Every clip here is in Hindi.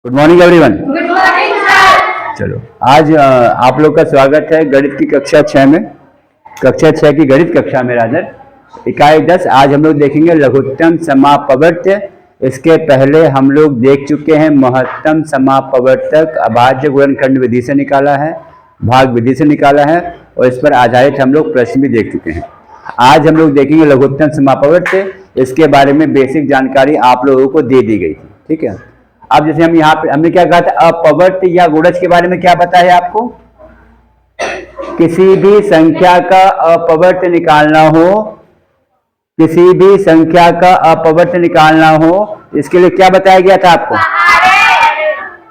Good morning everyone. Good morning sir. चलो आज आप लोग का स्वागत है गणित की कक्षा 6 में। कक्षा 6 की गणित कक्षा में राजर इकाई 10। आज हम लोग देखेंगे लघुत्तम समापवर्त्य। इसके पहले हम लोग देख चुके हैं महत्तम समापवर्तक अभाज्य गुणनखंड विधि से निकाला है, भाग विधि से निकाला है और इस पर आधारित हम लोग प्रश्न भी देख चुके हैं। आज हम लोग देखेंगे लघुत्तम समापवर्त्य। इसके बारे में बेसिक जानकारी आप लोगों को दे दी गई थी, ठीक है। अब जैसे हम यहाँ पे हमने क्या कहा था, अपवर्त्य या गुणज के बारे में क्या पता है आपको? किसी भी संख्या का अपवर्त्य निकालना हो, किसी भी संख्या का अपवर्त्य निकालना हो, इसके लिए क्या बताया गया था आपको?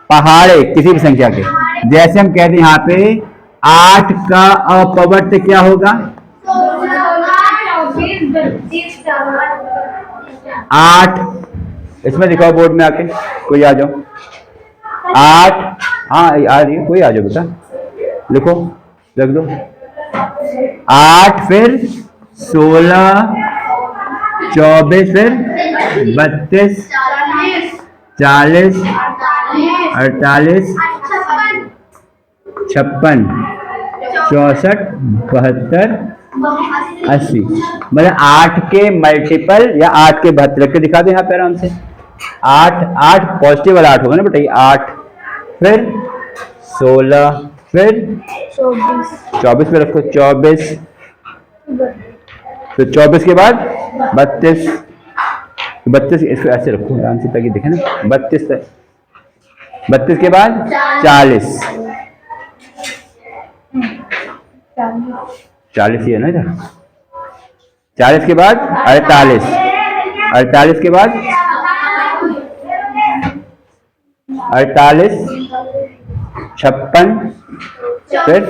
पहाड़े। किसी भी संख्या के, जैसे हम कहते हैं यहाँ पे 8 का अपवर्त्य क्या होगा? 8। इसमें दिखाओ बोर्ड में आके, कोई आ जाओ। 8, हाँ आ रही है, कोई आ जाओ बेटा, लिखो, रख दो। 8 फिर 16, 24 फिर 32, 40, 48, 56, 64, 72, 80। मतलब 8 के मल्टीपल या 8 के 72 के दिखा दो यहाँ पे आराम से। 8 पॉजिटिव वाला 8 होगा ना बेटा, 8 फिर 16 फिर 24 पे रखो 24, तो 24 के बाद 32, 32 इसको ऐसे रखो आराम से ताकि दिखे ना। 32 के बाद 40, 40 ही है ना इधर। 40 के बाद 48, 48 के बाद 48, 56 फिर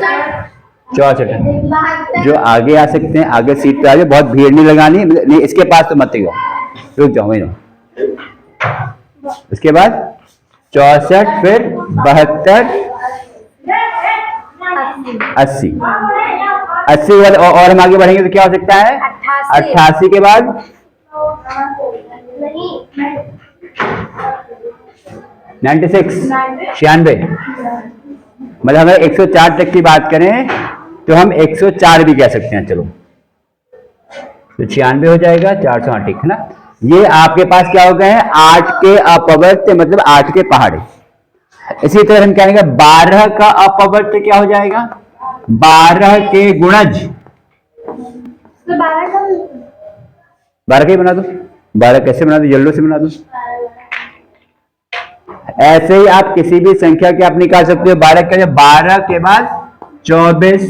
64। जो आगे आ सकते हैं आगे सीट पे आ जाए, बहुत भीड़ नहीं लगानी नहीं, इसके पास तो मत जाओ, रुक जाओ वहीं जाओ। इसके बाद 64 फिर 72, 80, 80 के बाद और हम आगे बढ़ेंगे तो क्या हो सकता है? 88 के बाद 96, 96। मतलब अगर 104 तक की बात करें तो हम 104 भी कह सकते हैं। चलो तो 96 हो जाएगा, 408, ठीक है ना। ये आपके पास क्या हो गए हैं? 8 के अपवर्त्य, मतलब 8 के पहाड़े। इसी तरह हम कहेंगे 12 का अपवर्त्य क्या हो जाएगा? 12 के गुणज। 12 का ही बना दो। 12 कैसे बना दो? येलो से बना दो। ऐसे ही आप किसी भी संख्या के आप निकाल सकते हो। 12 के 12 के बाद 24,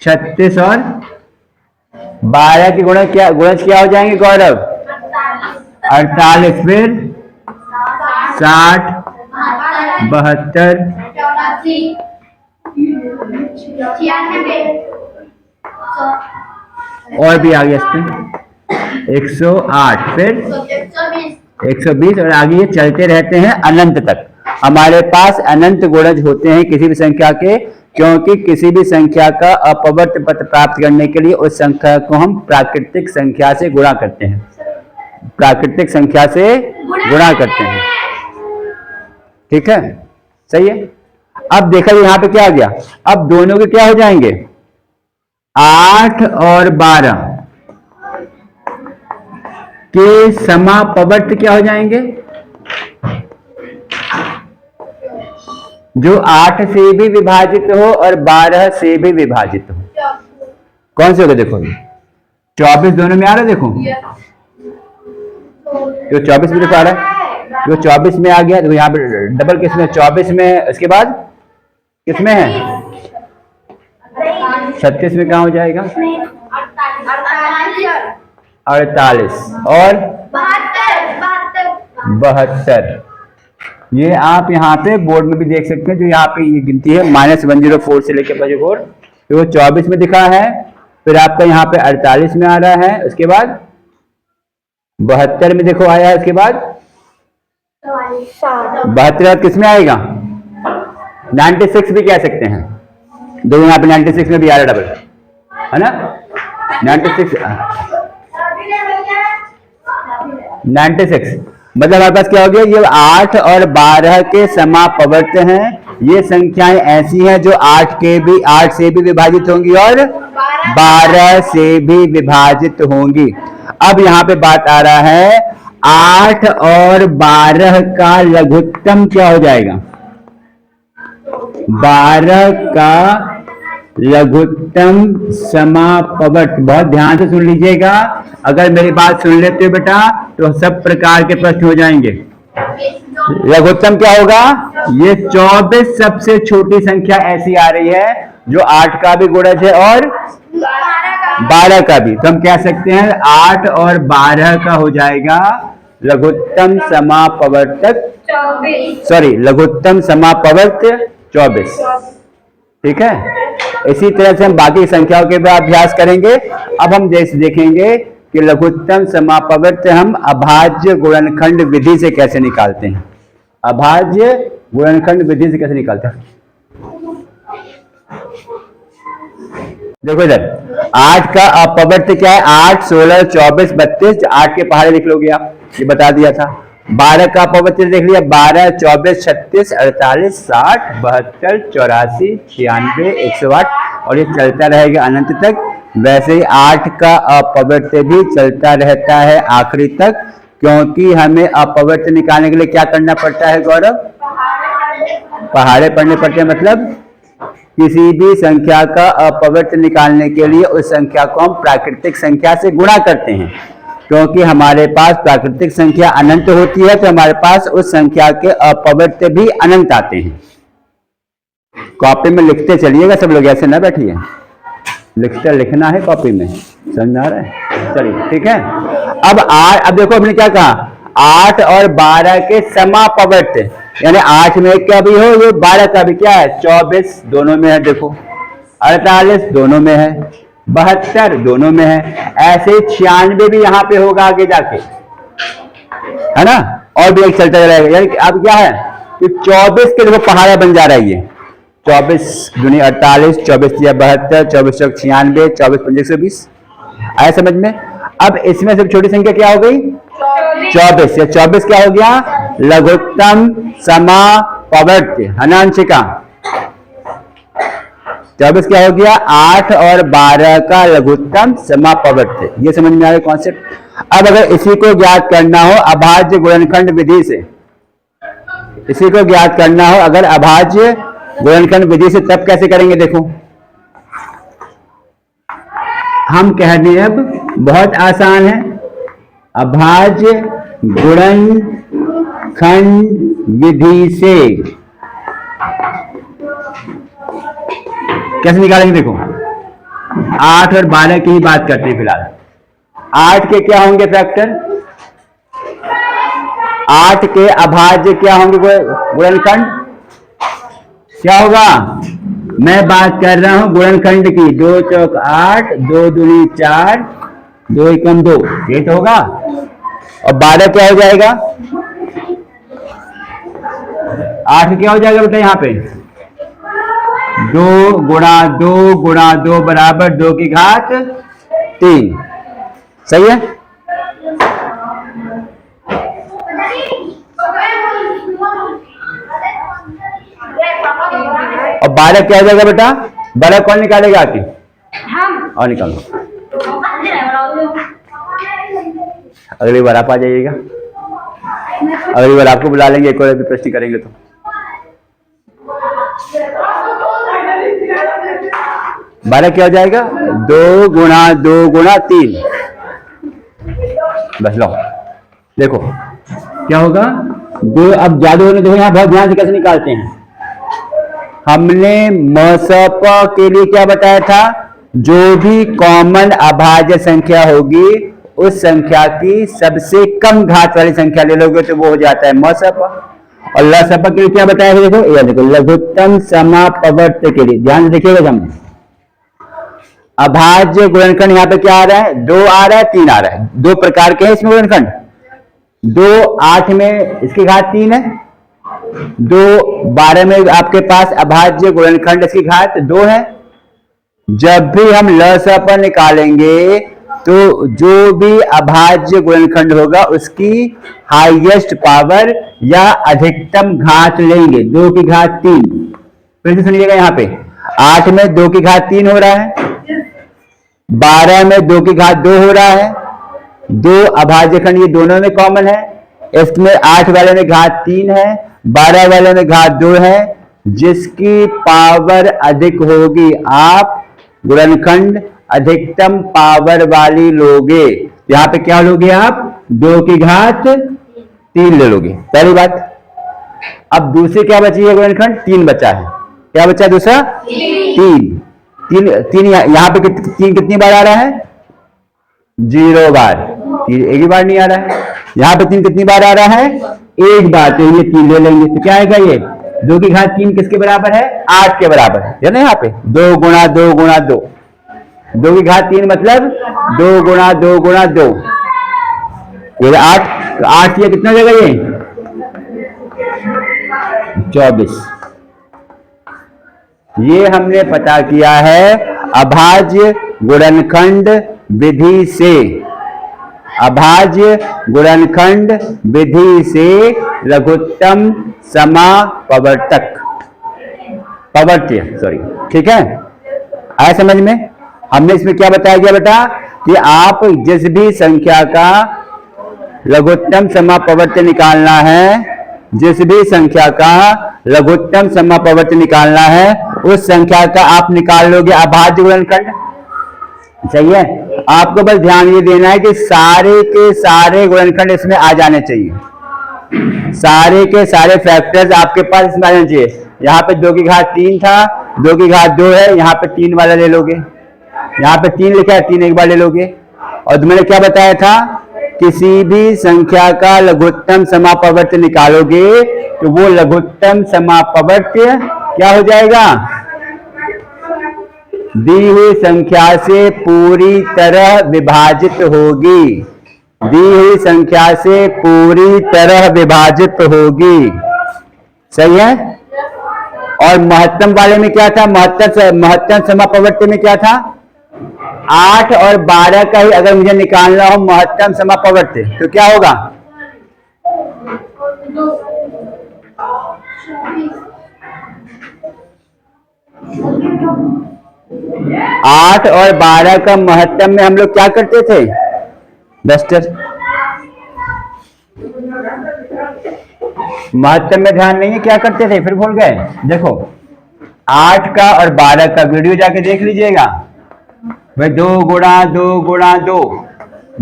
36 और 12 के गुणज क्या हो जाएंगे गौरव? 48 फिर 60, 72, और भी आगे इसमें 108 फिर 120 और आगे ये चलते रहते हैं अनंत तक। हमारे पास अनंत गुणज होते हैं किसी भी संख्या के, क्योंकि किसी भी संख्या का अपवर्त्य पद प्राप्त करने के लिए उस संख्या को हम प्राकृतिक संख्या से गुणा करते हैं। प्राकृतिक संख्या से गुणा करते हैं, ठीक है, सही है। अब देखा यहाँ पे क्या आ गया? अब दोनों के क्या हो जाएंगे? 8 और 12 के समापवर्त्य क्या हो जाएंगे? जो 8 से भी विभाजित हो और 12 से भी विभाजित हो। कौन से होगा? देखो 24 दोनों में आ रहा है, देखो तो 24 में देखो आ रहा है, जो 24 में आ गया तो यहाँ पे डबल किस में? 24 में, इसके बाद किसमें है? 36 में कहाँ हो जाएगा? 48 और 72। ये आप यहाँ पे बोर्ड में भी देख सकते हैं, जो यहाँ पे ये गिनती है -104 से लेकर 54, तो वो 24 में दिखा है। फिर आपका यहाँ पे 48 में आ रहा है, उसके बाद 72 में देखो आया है, उसके बाद 72 किस में आएगा? 96 भी कह सकते हैं। दो यहाँ पे 96 में भी आ रहा है डबल, है ना। 96 मतलब हमारे पास क्या हो गया, ये 8 और 12 के समापवर्त हैं। ये संख्याएं ऐसी हैं जो 8 से भी विभाजित होंगी और 12 से भी विभाजित होंगी। अब यहाँ पे बात आ रहा है 8 और 12 का लघुत्तम क्या हो जाएगा। 12 का लघुत्तम समापवर्त, बहुत ध्यान से सुन लीजिएगा। अगर मेरी बात सुन लेते हो बेटा तो सब प्रकार के प्रश्न हो जाएंगे। लघुत्तम क्या होगा, ये 24 सबसे छोटी संख्या ऐसी आ रही है जो 8 का भी गुणज है और 12 का भी। तो हम कह सकते हैं 8 और 12 का हो जाएगा लघुत्तम समापवर्तक, सॉरी लघुत्तम समापवर्त 24। ठीक है, इसी तरह से हम बाकी संख्याओं के भी अभ्यास करेंगे। अब हम देखेंगे कि लघुत्तम समापवर्त हम अभाज्य गुणनखंड विधि से कैसे निकालते हैं। अभाज्य गुणनखंड विधि से कैसे निकालते हैं, देखो इधर 8 का अपवर्त क्या है, 8, 16, 24, 32, 8 के पहाड़े लिख लोगे आप, ये बता दिया था। 12 का अपवर्त देख लिया, 12, 24, 36, 48, 60, 72, 84, 96, 108 और ये चलता रहेगा अनंत तक। वैसे ही 8 का अपवर्त भी चलता रहता है आखिरी तक, क्योंकि हमें अपवर्त निकालने के लिए क्या करना पड़ता है गौरव, पहाड़े पढ़ने पड़ते हैं। मतलब किसी भी संख्या का अपवर्त निकालने के लिए उस संख्या को हम प्राकृतिक संख्या से गुणा करते हैं, क्योंकि हमारे पास प्राकृतिक संख्या अनंत होती है तो हमारे पास उस संख्या के अपवर्त भी अनंत आते हैं। कॉपी में लिखते चलिएगा सब लोग, ऐसे ना बैठिए, लिखना है कॉपी में, समझ आ रहा है। चलिए ठीक है। अब देखो हमने क्या कहा, 8 और 12 के समापवर्त, यानी 8 में क्या भी हो ये 12 का भी क्या है, 24 दोनों में है, देखो 48 दोनों में है, 72 दोनों में है, ऐसे 96 भी यहाँ पे होगा आगे जाके, है ना। और भी एक चलता रहेगा, यानी अब क्या है कि 24 के देखो पहाड़ा बन जा रहा है ये, 24 दूनी 48, 24 या 72, 24 चौक 96, 24 पंजे 120, आया समझ में। अब इसमें सबसे छोटी संख्या क्या हो गई, 24, या 24 क्या हो गया, लघुत्तम समापवर्त, है ना अंशिका। 24 क्या हो गया, 8 और 12 का लघुत्तम समापवर्त, ये समझ में आ रहा कॉन्सेप्ट। अब अगर इसी को ज्ञात करना हो अभाज्य गुणनखंड विधि से, इसी को ज्ञात करना हो अगर अभाज्य गुणनखंड विधि से, तब कैसे करेंगे, देखो हम कह दें अब बहुत आसान है, अभाज्य गुणनखंड विधि से कैसे निकालेंगे, देखो 8 और 12 की ही बात करते हैं फिलहाल। 8 के क्या होंगे फैक्टर, 8 के अभाज्य क्या होंगे गुणनखंड, क्या होगा, मैं बात कर रहा हूं गुणनखंड की, 2 चौक 8, 2 दूनी 4, 2 एकम 2, ये तो होगा। और 12 क्या हो जाएगा, 8 क्या हो जाएगा बेटा यहाँ पे, 2 गुणा 2 गुणा 2 बराबर 2 की घात 3, सही है। और 12 क्या हो जाएगा बेटा, 12 कौन निकालेगा आके, और निकालो, अगली बार आप आ जाइएगा, अगली बार आपको बुला लेंगे, एक और भी प्रश्न करेंगे तो। 12 क्या हो जाएगा, 2 गुणा 2 गुणा 3, बस लो देखो क्या होगा, 2। अब जादू ने देखो यहाँ बहुत ध्यान से कैसे निकालते हैं, हमने मसप के लिए क्या बताया था, जो भी कॉमन अभाज्य संख्या होगी उस संख्या की सबसे कम घात वाली संख्या ले लोगे तो वो हो जाता है मसप। और लसप के लिए क्या बताया था, देखो ये देखो लघुत्तम समापवर्त के लिए, ध्यान से देखिएगा हम, अभाज्य गुणनखंड यहाँ पे क्या आ रहा है, 2 आ रहा है, 3 आ रहा है, 2 प्रकार के हैं इसमें गुणनखंड, 2 8 में इसकी घात 3 है, 2 12 में आपके पास अभाज्य गुणनखंड इसकी घात 2 है। जब भी हम लसप निकालेंगे तो जो भी अभाज्य गुणनखंड होगा उसकी हाईएस्ट पावर या अधिकतम घात लेंगे। 2 की घात 3, फिर से सुनिएगा यहाँ पे 8 में 2 की घात 3 हो रहा है, 12 में 2 की घात 2 हो रहा है। 2 अभाज्य खंड ये दोनों में कॉमन है। इसमें 8 वाले में घात 3 है, 12 वाले में घात 2 है। जिसकी पावर अधिक होगी आप गुणनखंड अधिकतम पावर वाली लोगे। यहां पे क्या लोगे आप? 2 की घात 3 ले लोगे, पहली बात। अब दूसरी क्या बची है गुणनखंड? 3 बचा है। क्या बचा दूसरा? 3 यहां पे 3 कितनी बार आ रहा है? 0 बार। 3 एक ही बार नहीं आ रहा है। यहां पे 3 कितनी बार आ रहा है? 1 बार। तो ये 3 ले लेंगे। तो क्या आएगा ये? 2 की घात 3 किसके बराबर है? 8 के बराबर है ना। यहाँ पे 2 गुणा 2 गुणा 2, 2 की घात 3 मतलब 2 गुणा 2 गुणा 2, ये 8। तो 8 ये कितना देगा? ये 24। ये हमने पता किया है अभाज्य गुणनखंड विधि से। अभाज्य गुणनखंड विधि से लघुत्तम समापवर्तक पवर्त्य, सॉरी, ठीक है, आया समझ में? हमने इसमें क्या बताया गया बेटा कि आप जिस भी संख्या का लघुत्तम समापवर्त्य निकालना है, जिस भी संख्या का लघुत्तम समापवर्त्य निकालना है, उस संख्या का आप निकाल लोगे अभाज्य गुणनखंड। सही है। आपको बस ध्यान ये देना है कि सारे के सारे गुणनखंड इसमें आ जाने चाहिए। सारे के सारे फैक्टर्स आपके पास इसमें आ जाने चाहिए। यहाँ पे 2 की घात 3 था, 2 की घात 2 है, यहाँ पे 3 वाला ले लोगे। यहाँ पे 3 लिखा है, 3 एक बार ले लोगे। और मैंने क्या बताया था? किसी भी संख्या का लघुत्तम समापवर्त्य निकालोगे तो वो लघुत्तम समापवर्त्य क्या हो जाएगा? दी हुई संख्या से पूरी तरह विभाजित होगी। दी हुई संख्या से पूरी तरह विभाजित होगी। सही है। और महत्तम वाले में क्या था? महत्तम समापवर्त्य में क्या था? 8 और 12 का ही अगर मुझे निकालना हो महत्तम समापवर्त्य तो क्या होगा? 8 और 12 का महत्तम में हम लोग क्या करते थे? डस्टर, महत्तम में ध्यान नहीं है, क्या करते थे? फिर भूल गए। देखो 8 का और 12 का वीडियो जाके देख लीजिएगा भाई। 2 गुणा 2 गुणा 2,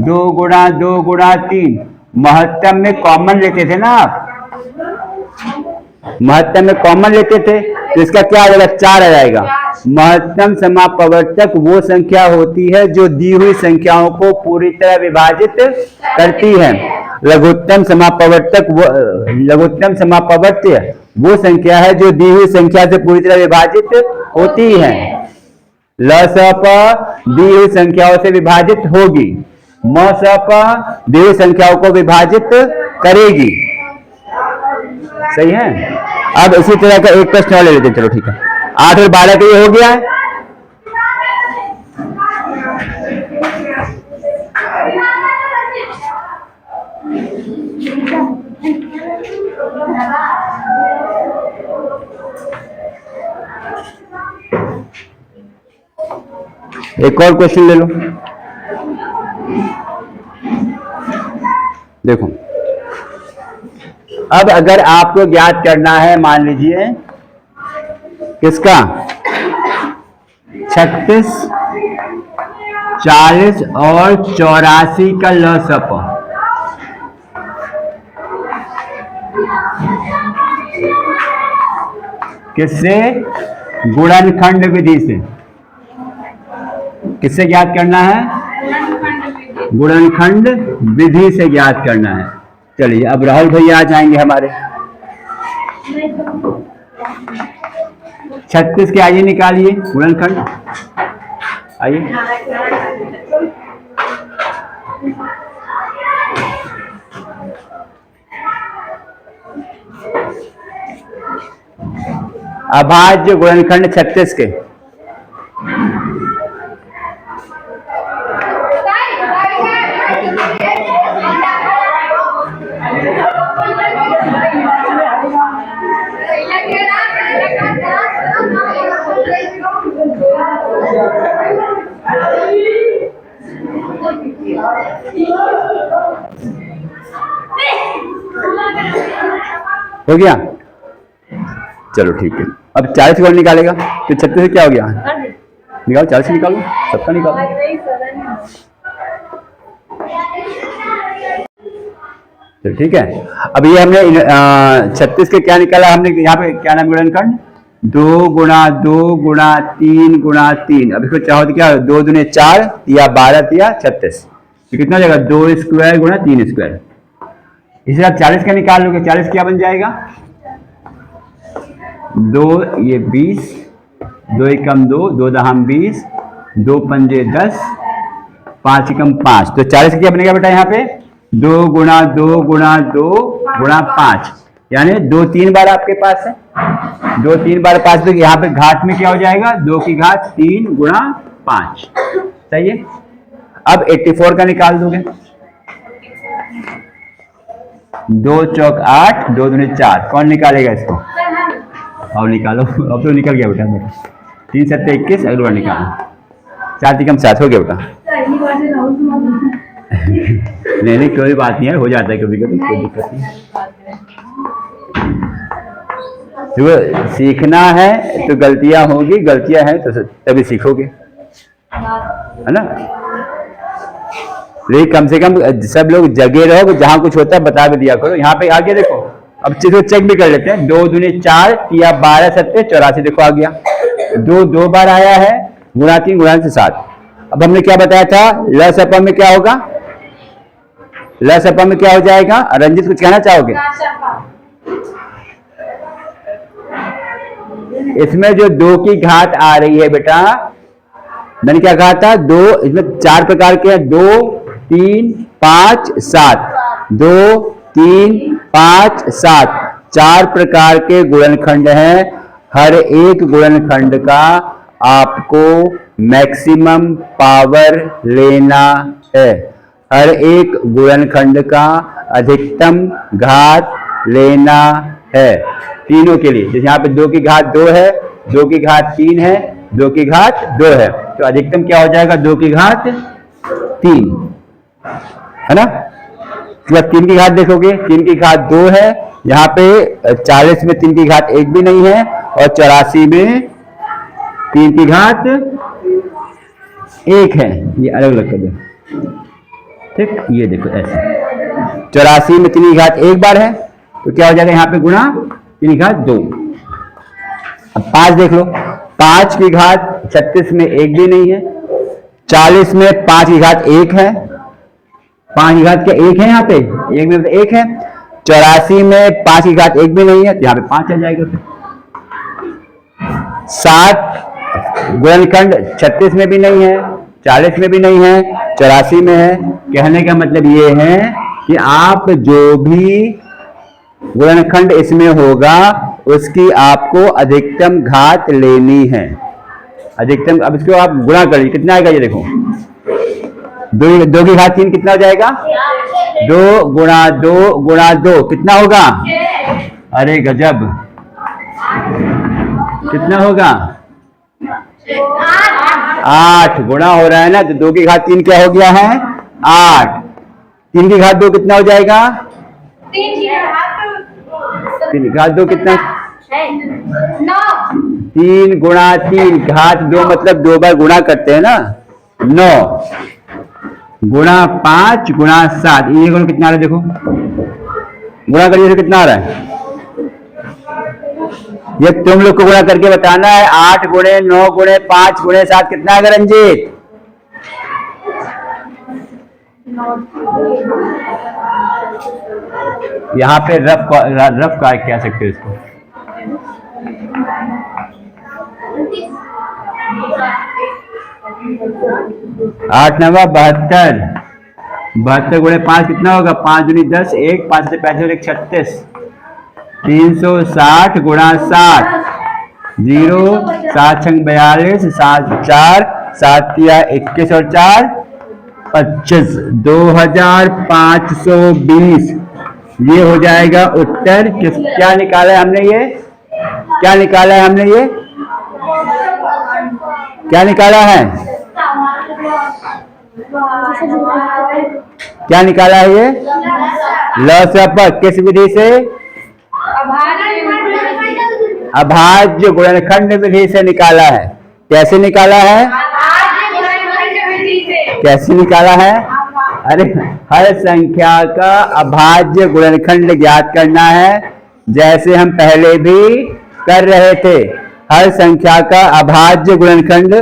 2 गुणा 2 गुणा 3, महत्तम में कॉमन लेते थे ना आप? महत्तम में कॉमन लेते थे तो इसका क्या आ जाएगा? 4 आ जाएगा। महत्तम समापवर्तक वो संख्या होती है जो दी हुई संख्याओं को पूरी तरह विभाजित करती है। लघुत्तम समापवर्तक लघुत्तम समापवर्त्य वो संख्या है जो दी हुई संख्या से पूरी तरह विभाजित होती है। लसप दी हुई संख्याओं से विभाजित होगी, मसप दी हुई संख्याओं को विभाजित करेगी। सही है। अब इसी तरह का एक प्रश्न और ले लेते हैं। चलो ठीक है, 8 और 12 का ये हो गया है। एक और क्वेश्चन ले लो। देखो अब अगर आपको ज्ञात करना है, मान लीजिए किसका? 36, 40 और 84 का लसप। किससे? गुणनखंड विधि से। किससे ज्ञात करना है? गुणनखंड विधि से ज्ञात करना है। चलिए अब राहुल भैया आ जाएंगे हमारे। 36 के आइए निकालिए गुणनखंड, आइए। अभाज्य गुणनखंड 36 के हो गया, चलो ठीक है। अब 40 कौन निकालेगा? तो 36 से क्या हो गया? निकालो, 40 से निकालो, सबका निकालो। तो ठीक है। अब ये हमने 36 के क्या निकाला हमने, यहाँ पे क्या नाम गुणनखंड? 2 गुणा 2 गुणा 3 गुणा 3। अब इसको चाहो तो क्या, 2 दूने 4 या 12 या 36, तो कितना हो जाएगा? 2 स्क्वायर गुणा 3 स्क्वायर। इसे आप 40 का निकाल लोगे, 40 क्या बन जाएगा? 2 ये 20, 2 एकम 2, 2 दहम 20, 2 पंजे 10, 5 एकम 5। तो 40 क्या बनेगा बेटा यहाँ पे? 2 गुणा 2 गुणा 2 गुणा 5, यानी 2 3 बार आपके पास है। 2 3 बार 5, तो यहाँ पे घात में क्या हो जाएगा? 2 की घात 3 गुणा 5। सही है। अब 84 का निकाल दोगे। 2 चौक 8, 2 दूनी 4। कौन निकालेगा इसको? अब निकालो। अब तो निकल गया बेटा मेरा। 3 7 21, अगला निकालो। 4 एकम 7 हो गया बेटा। नहीं कोई बात नहीं है, हो जाता है कभी कभी, कोई दिक्कत नहीं। तो सीखना है तो गलतियां होगी, गलतियां हैं तो तभी सीखोगे, है ना। लेकिन कम से कम सब लोग जगे रहो, जहां कुछ होता है बता भी दिया करो। यहाँ पे आगे देखो, अब चीजों चेक भी कर लेते हैं। 2 दूनी 4 या 12 7 84, देखो आ गया। 2 2 बार आया है, गुणा 3 गुणा से 7। अब हमने क्या बताया था? लसपा में क्या होगा? लसपा में क्या हो जाएगा? रंजित कुछ कहना चाहोगे? इसमें जो 2 की घात आ रही है बेटा, मैंने क्या कहा था? 2, इसमें 4 प्रकार के हैं। 2 3 5 7, 2 3 5 7, 4 प्रकार के गुणनखंड हैं। हर एक गुणनखंड का आपको मैक्सिमम पावर लेना है। हर एक गुणनखंड का अधिकतम घात लेना है, तीनों के लिए। जैसे यहाँ पे 2 की घात 2 है, 2 की घात 3 है, 2 की घात 2 है, तो अधिकतम क्या हो जाएगा? 2 की घात 3, है ना। मतलब 3 की घात देखोगे, 3 की घात 2 है। यहाँ पे 40 में 3 की घात 1 भी नहीं है, और 84 में 3 की घात 1 है। ये अलग अलग कर दो, ठीक। ये देखो ऐसे 84 में 3 की घात 1 बार है, तो क्या हो जाएगा यहाँ पे? गुणा 3 की घात 2। अब 5 देख लो, 5 की घात 36 में 1 भी नहीं है। 40 में 5 की घात 1 है, 5 की घात क्या 1 है? यहाँ पे 1 में 1 है। 84 में 5 की घात 1 भी नहीं है, तो यहाँ पे 5 आ जाएगा। 7 गुणनखंड 36 में भी नहीं है, 40 में भी नहीं है, 84 में है। कहने का मतलब ये है कि आप जो भी गुणनखंड इसमें होगा उसकी आपको अधिकतम घात लेनी है। अधिकतम, अब इसको आप गुणा करिए, कितना आएगा? ये देखो, 2 की घात 3 कितना हो जाएगा? 2 गुणा 2 गुणा 2 कितना होगा? अरे गजब, कितना होगा? 8 गुणा हो रहा है ना, तो 2 की घात 3 क्या हो गया है? 8। 3 की घात 2 कितना हो जाएगा? 3 की घात 2 कितना? 9। 3 गुणा 3 घात 2, मतलब 2 बार गुणा करते हैं ना। 9 गुणा 5 गुणा 7, ये गुण कितना आ रहा है? देखो गुणा करिए तो कितना आ रहा है? ये तुम लोग को गुणा करके बताना है। 8 गुणे 9 गुणे 5 गुणे 7 कितना आएगा रंजीत? यहाँ पे रफ का कह सकते हो इसको। 8 9 72, 72 गुणे 5 कितना होगा? 5 दूनी 10, 1 5 से 65 1 36, 360 गुणा 60, 0 7 6 42, 7 4 7 या 21 और 4 25, 2520। ये हो जाएगा उत्तर। क्या निकाला है हमने? ये क्या निकाला है हमने ये? क्या निकाला है? क्या निकाला है ये? लसप किस विधि से? अभाज्य गुणनखंड विधि से निकाला है। कैसे निकाला है? कैसे निकाला है? अरे हर संख्या का अभाज्य गुणनखंड ज्ञात करना है, जैसे हम पहले भी कर रहे थे। हर संख्या का अभाज्य गुणनखंड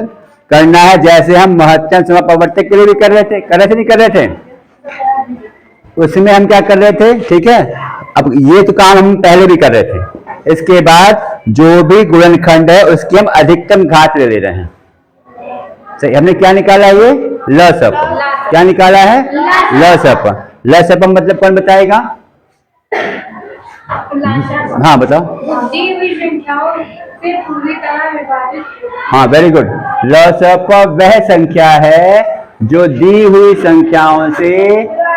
करना है, जैसे हम महत्तम समापवर्तक के लिए भी कर रहे थे। कर रहे थे नहीं कर रहे थे? उसमें हम क्या कर रहे थे? ठीक है, अब ये तो काम हम पहले भी कर रहे थे। इसके बाद जो भी गुणनखंड है उसकी हम अधिकतम घात ले रहे हैं। सही, हमने क्या निकाला है? ये लसप। क्या निकाला है? लसप। लसप मतलब कौन बताएगा? हाँ बताओ। दी हुई संख्याओं से पूरी तरह विभाजित। हाँ वेरी गुड। लसप वह संख्या है जो दी हुई संख्याओं से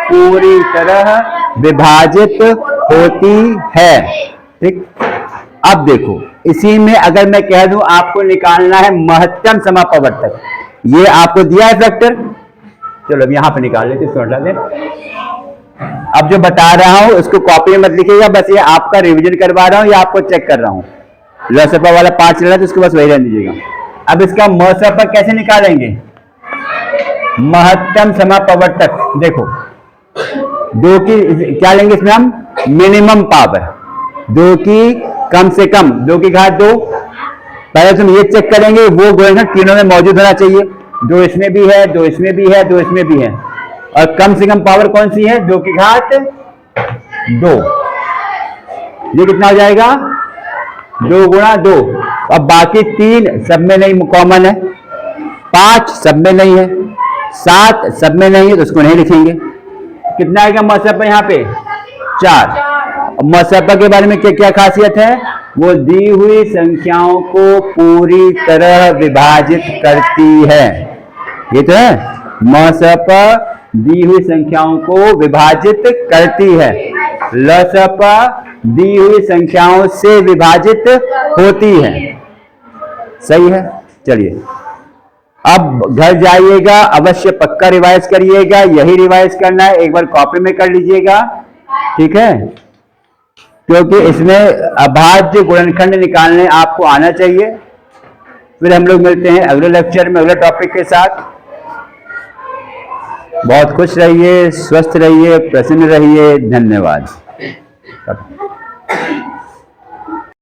पूरी तरह विभाजित होती है। ठीक, अब देखो इसी में अगर मैं कह दूं आपको निकालना है महत्तम समापवर्तक, ये आपको दिया है फैक्टर। चलो अब यहां पे निकाल लेते, इसको हटा दें। अब जो बता रहा हूं उसको कॉपी में मत लिखिएगा, बस ये आपका रिवीजन करवा रहा हूं या आपको चेक कर रहा हूं। लसपा वाला 5 चल रहा है तो उसको बस वही रहने दीजिएगा। अब इसका मसपा कैसे निकालेंगे? महत्तम समापवर्तक। देखो दो की क्या लेंगे इसमें हम? Minimum power. दो की कम से कम, 2 की घात 2। पहले तुम ये चेक करेंगे वो गुणनखंड तीनों में मौजूद होना चाहिए। 2 इसमें भी है, 2 इसमें भी है, 2 इसमें भी है। और कम से कम पावर कौन सी है? 2 की घात 2। ये कितना हो जाएगा? 2 गुणा 2। अब बाकी 3 सब में नहीं कॉमन है, 5 सब में नहीं है, 7 सब में नहीं है, तो उसको नहीं लिखेंगे। कितना आएगा मसपा यहाँ पे? 4। मसपा के बारे में क्या क्या खासियत है? वो दी हुई संख्याओं को पूरी तरह विभाजित करती है। ये तो है मसपा, दी हुई संख्याओं को विभाजित करती है। लसपा दी हुई संख्याओं से विभाजित होती है। सही है। चलिए अब घर जाइएगा, अवश्य पक्का रिवाइज करिएगा। यही रिवाइज करना है, एक बार कॉपी में कर लीजिएगा, ठीक है, क्योंकि इसमें अभाज्य गुणनखंड निकालने आपको आना चाहिए। फिर हम लोग मिलते हैं अगले लेक्चर में अगले टॉपिक के साथ। बहुत खुश रहिए, स्वस्थ रहिए, प्रसन्न रहिए। धन्यवाद।